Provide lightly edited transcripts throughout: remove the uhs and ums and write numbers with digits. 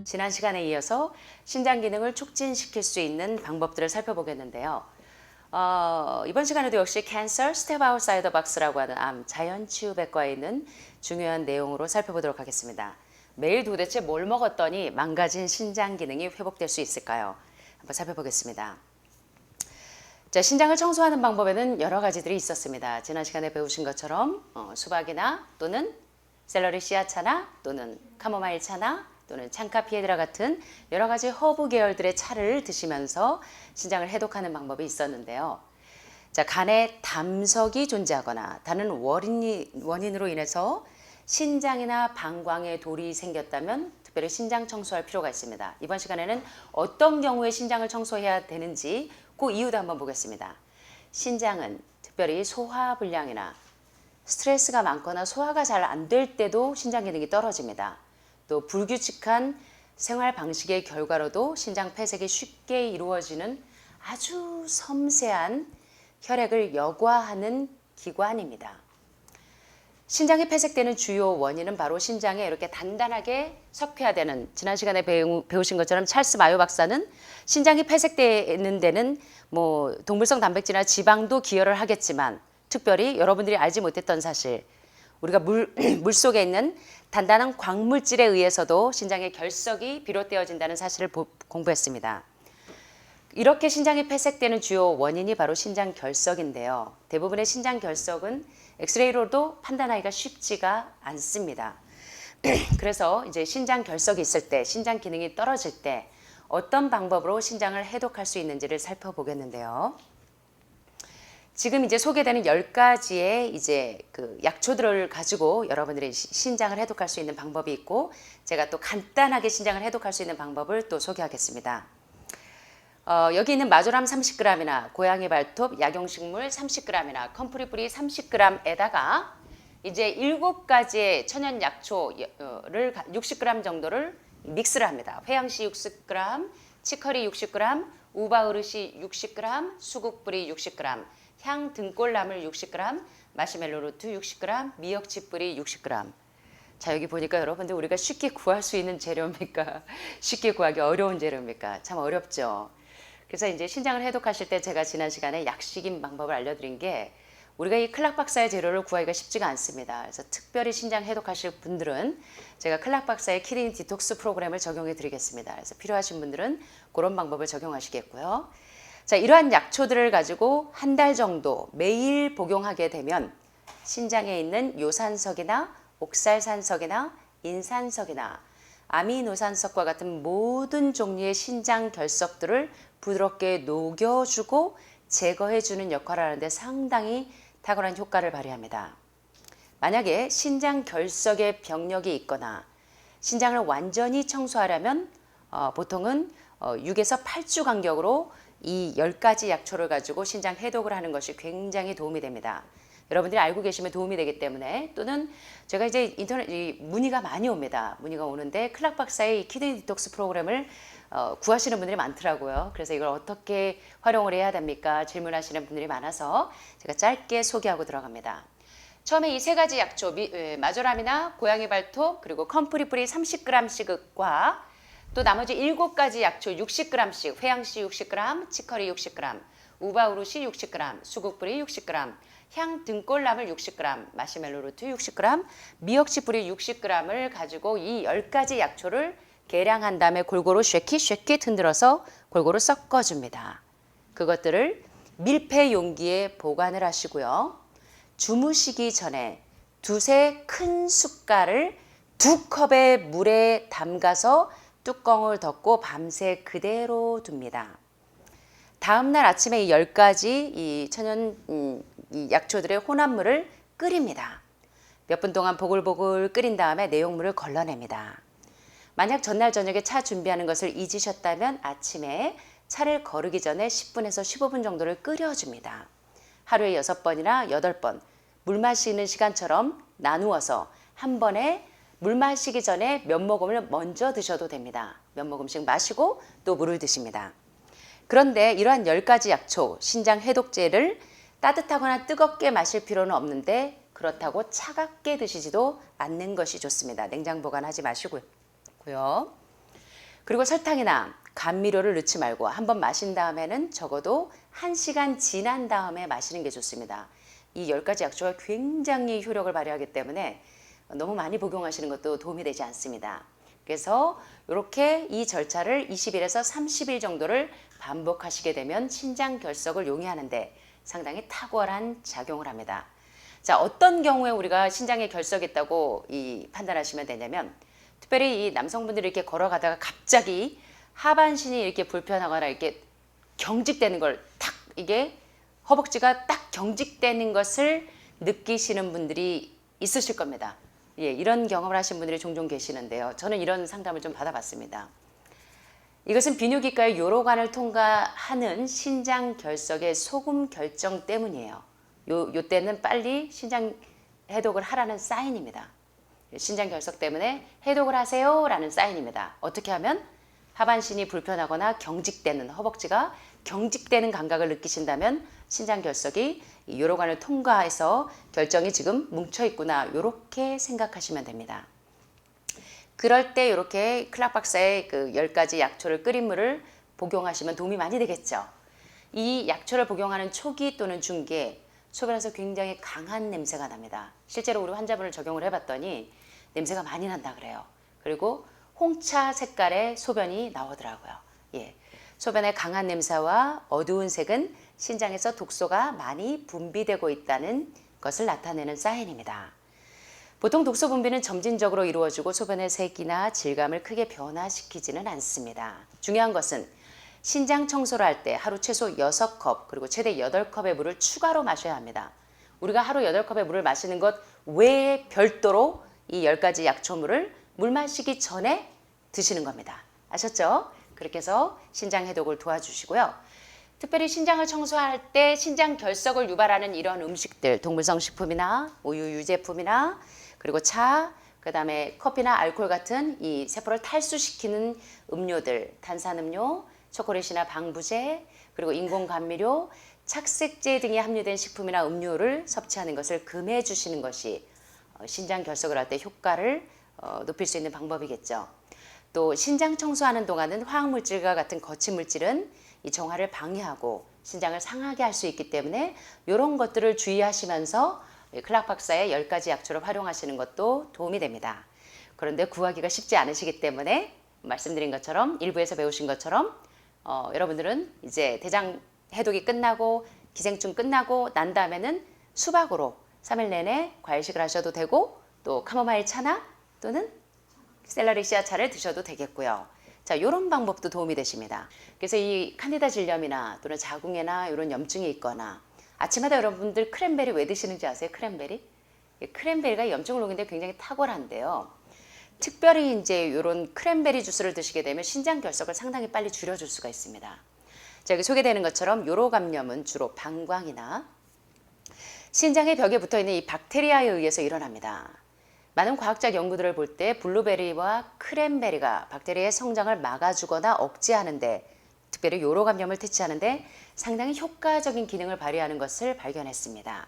지난 시간에 이어서 신장 기능을 촉진시킬 수 있는 방법들을 살펴보겠는데요. 이번 시간에도 역시 Cancer Step Outside the Box라고 하는 암 자연치유백과에 있는 중요한 내용으로 살펴보도록 하겠습니다. 매일 도대체 뭘 먹었더니 망가진 신장 기능이 회복될 수 있을까요? 한번 살펴보겠습니다. 자, 신장을 청소하는 방법에는 여러 가지들이 있었습니다. 지난 시간에 배우신 것처럼 수박이나 또는 샐러리 씨앗차나 또는 카모마일 차나 또는 창카피에드라 같은 여러 가지 허브 계열들의 차를 드시면서 신장을 해독하는 방법이 있었는데요. 자, 간에 담석이 존재하거나 다른 원인으로 인해서 신장이나 방광에 돌이 생겼다면 특별히 신장 청소할 필요가 있습니다. 이번 시간에는 어떤 경우에 신장을 청소해야 되는지 그 이유도 한번 보겠습니다. 신장은 특별히 소화불량이나 스트레스가 많거나 소화가 잘 안 될 때도 신장 기능이 떨어집니다. 또 불규칙한 생활 방식의 결과로도 신장 폐색이 쉽게 이루어지는 아주 섬세한 혈액을 여과하는 기관입니다. 신장이 폐색되는 주요 원인은 바로 신장에 이렇게 단단하게 석회화되는, 지난 시간에 배우신 것처럼 찰스 마요 박사는 신장이 폐색되는 데는 동물성 단백질이나 지방도 기여를 하겠지만 특별히 여러분들이 알지 못했던 사실, 우리가 물속에 있는 단단한 광물질에 의해서도 신장의 결석이 비롯되어진다는 사실을 공부했습니다. 이렇게 신장이 폐색되는 주요 원인이 바로 신장 결석인데요. 대부분의 신장 결석은 엑스레이로도 판단하기가 쉽지가 않습니다. 그래서 이제 신장 결석이 있을 때, 신장 기능이 떨어질 때 어떤 방법으로 신장을 해독할 수 있는지를 살펴보겠는데요. 지금 이제 소개되는 10가지의 이제 그 약초들을 가지고 여러분들이 신장을 해독할 수 있는 방법이 있고, 제가 또 간단하게 신장을 해독할 수 있는 방법을 또 소개하겠습니다. 여기 있는 마조람 30g이나 고양이 발톱, 약용식물 30g이나 컴프리 뿌리 30g에다가 이제 7가지의 천연 약초를 60g 정도를 믹스를 합니다. 회양씨 60g, 치커리 60g, 우바으르시 60g, 수국뿌리 60g, 향 등골나물 60g, 마시멜로 루트 60g, 미역치 뿌리 60g. 자, 여기 보니까 여러분들 우리가 쉽게 구할 수 있는 재료입니까? 쉽게 구하기 어려운 재료입니까? 참 어렵죠. 그래서 이제 신장을 해독하실 때 제가 지난 시간에 약식인 방법을 알려드린 게, 우리가 이 클락 박사의 재료를 구하기가 쉽지가 않습니다. 그래서 특별히 신장 해독하실 분들은 제가 클락 박사의 키드니 디톡스 프로그램을 적용해 드리겠습니다. 그래서 필요하신 분들은 그런 방법을 적용하시겠고요. 자, 이러한 약초들을 가지고 한 달 정도 매일 복용하게 되면 신장에 있는 요산석이나 옥살산석이나 인산석이나 아미노산석과 같은 모든 종류의 신장 결석들을 부드럽게 녹여주고 제거해주는 역할을 하는데 상당히 탁월한 효과를 발휘합니다. 만약에 신장 결석의 병력이 있거나 신장을 완전히 청소하려면 보통은 6에서 8주 간격으로 이 10가지 약초를 가지고 신장 해독을 하는 것이 굉장히 도움이 됩니다. 여러분들이 알고 계시면 도움이 되기 때문에, 또는 제가 이제 인터넷 문의가 많이 옵니다. 문의가 오는데 클락 박사의 키드니 디톡스 프로그램을 구하시는 분들이 많더라고요. 그래서 이걸 어떻게 활용을 해야 됩니까? 질문하시는 분들이 많아서 제가 짧게 소개하고 들어갑니다. 처음에 이 3가지 약초, 마조람이나 고양이 발톱 그리고 컴프리 뿌리 30g씩과 또 나머지 7가지 약초 60g씩, 회양씨 60g, 치커리 60g, 우바우루시 60g, 수국뿌리 60g, 향 등골나물 60g, 마시멜로 루트 60g, 미역치 뿌리 60g을 가지고 이 10가지 약초를 계량한 다음에 골고루 쉐킷 흔들어서 골고루 섞어줍니다. 그것들을 밀폐 용기에 보관을 하시고요. 주무시기 전에 두세 큰 숟갈을 2컵의 물에 담가서 뚜껑을 덮고 밤새 그대로 둡니다. 다음날 아침에 이 10가지 이 천연 이 약초들의 혼합물을 끓입니다. 몇 분 동안 보글보글 끓인 다음에 내용물을 걸러냅니다. 만약 전날 저녁에 차 준비하는 것을 잊으셨다면 아침에 차를 거르기 전에 10분에서 15분 정도를 끓여줍니다. 하루에 6번이나 8번 물 마시는 시간처럼 나누어서 한 번에 물 마시기 전에 몇 모금을 먼저 드셔도 됩니다. 몇 모금씩 마시고 또 물을 드십니다. 그런데 이러한 10가지 약초, 신장 해독제를 따뜻하거나 뜨겁게 마실 필요는 없는데 그렇다고 차갑게 드시지도 않는 것이 좋습니다. 냉장 보관하지 마시고요. 그리고 설탕이나 감미료를 넣지 말고 한번 마신 다음에는 적어도 1시간 지난 다음에 마시는 게 좋습니다. 이 10가지 약초가 굉장히 효력을 발휘하기 때문에 너무 많이 복용하시는 것도 도움이 되지 않습니다. 그래서 이렇게 이 절차를 20일에서 30일 정도를 반복하시게 되면 신장 결석을 용이하는데 상당히 탁월한 작용을 합니다. 자, 어떤 경우에 우리가 신장에 결석이 있다고 판단하시면 되냐면, 특별히 이 남성분들이 이렇게 걸어가다가 갑자기 하반신이 이렇게 불편하거나 이렇게 경직되는 걸 탁, 이게 허벅지가 딱 경직되는 것을 느끼시는 분들이 있으실 겁니다. 예, 이런 경험을 하신 분들이 종종 계시는데요. 저는 이런 상담을 좀 받아봤습니다. 이것은 비뇨기과의 요로관을 통과하는 신장 결석의 소금 결정 때문이에요. 요 때는 빨리 신장 해독을 하라는 사인입니다. 신장 결석 때문에 해독을 하세요 라는 사인입니다. 어떻게 하면 하반신이 불편하거나 경직되는, 허벅지가 경직되는 감각을 느끼신다면 신장 결석이 요로관을 통과해서 결정이 지금 뭉쳐 있구나, 이렇게 생각하시면 됩니다. 그럴 때 이렇게 클락 박사의 그 10가지 약초를 끓인 물을 복용하시면 도움이 많이 되겠죠. 이 약초를 복용하는 초기 또는 중기에 소변에서 굉장히 강한 냄새가 납니다. 실제로 우리 환자분을 적용을 해봤더니 냄새가 많이 난다 그래요. 그리고 홍차 색깔의 소변이 나오더라고요. 예, 소변의 강한 냄새와 어두운 색은 신장에서 독소가 많이 분비되고 있다는 것을 나타내는 사인입니다. 보통 독소 분비는 점진적으로 이루어지고 소변의 색이나 질감을 크게 변화시키지는 않습니다. 중요한 것은 신장 청소를 할 때 하루 최소 6컵 그리고 최대 8컵의 물을 추가로 마셔야 합니다. 우리가 하루 8컵의 물을 마시는 것 외에 별도로 이 10가지 약초물을 물 마시기 전에 드시는 겁니다. 아셨죠? 그렇게 해서 신장 해독을 도와주시고요. 특별히 신장을 청소할 때 신장 결석을 유발하는 이런 음식들, 동물성 식품이나 우유 유제품이나 그리고 차, 그 다음에 커피나 알코올 같은 이 세포를 탈수시키는 음료들, 탄산음료, 초콜릿이나 방부제, 그리고 인공감미료, 착색제 등이 함유된 식품이나 음료를 섭취하는 것을 금해 주시는 것이 신장 결석을 할 때 효과를 높일 수 있는 방법이겠죠. 또 신장 청소하는 동안은 화학물질과 같은 거친 물질은 이 정화를 방해하고 신장을 상하게 할 수 있기 때문에 이런 것들을 주의하시면서 클락 박사의 10가지 약초를 활용하시는 것도 도움이 됩니다. 그런데 구하기가 쉽지 않으시기 때문에 말씀드린 것처럼 일부에서 배우신 것처럼 여러분들은 이제 대장 해독이 끝나고 기생충 끝나고 난 다음에는 수박으로 3일 내내 과일식을 하셔도 되고 또 카모마일 차나 또는 셀러리 씨앗 차를 드셔도 되겠고요. 자, 이런 방법도 도움이 되십니다. 그래서 이 칸디다 질염이나 또는 자궁에나 이런 염증이 있거나 아침마다 여러분들 크랜베리 왜 드시는지 아세요? 크랜베리? 크랜베리가 염증을 녹이는데 굉장히 탁월한데요. 특별히 이제 이런 크랜베리 주스를 드시게 되면 신장 결석을 상당히 빨리 줄여줄 수가 있습니다. 자, 여기 소개되는 것처럼 요로 감염은 주로 방광이나 신장의 벽에 붙어 있는 이 박테리아에 의해서 일어납니다. 많은 과학적 연구들을 볼 때 블루베리와 크랜베리가 박테리아의 성장을 막아주거나 억제하는데, 특별히 요로 감염을 퇴치하는데 상당히 효과적인 기능을 발휘하는 것을 발견했습니다.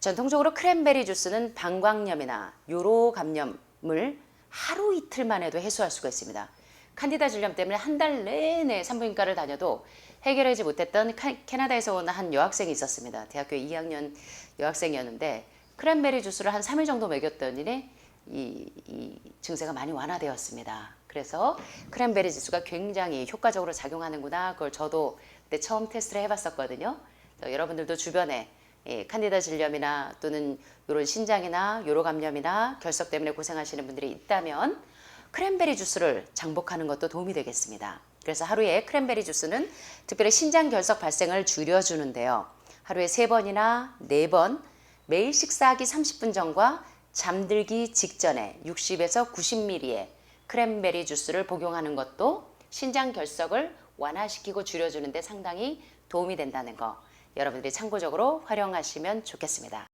전통적으로 크랜베리 주스는 방광염이나 요로 감염을 하루 이틀만 해도 해소할 수가 있습니다. 칸디다 질염 때문에 한 달 내내 산부인과를 다녀도 해결하지 못했던 캐나다에서 온 한 여학생이 있었습니다. 대학교 2학년 여학생이었는데 크랜베리 주스를 한 3일 정도 먹였더니 이 증세가 많이 완화되었습니다. 그래서 크랜베리 주스가 굉장히 효과적으로 작용하는구나, 그걸 저도 그때 처음 테스트를 해봤었거든요. 여러분들도 주변에 칸디다 질염이나 또는 이런 신장이나 요로 감염이나 결석 때문에 고생하시는 분들이 있다면 크랜베리 주스를 장복하는 것도 도움이 되겠습니다. 그래서 하루에 크랜베리 주스는 특별히 신장 결석 발생을 줄여주는데요. 하루에 3번이나 4번, 매일 식사하기 30분 전과 잠들기 직전에 60에서 90ml의 크랜베리 주스를 복용하는 것도 신장 결석을 완화시키고 줄여주는 데 상당히 도움이 된다는 거, 여러분들이 참고적으로 활용하시면 좋겠습니다.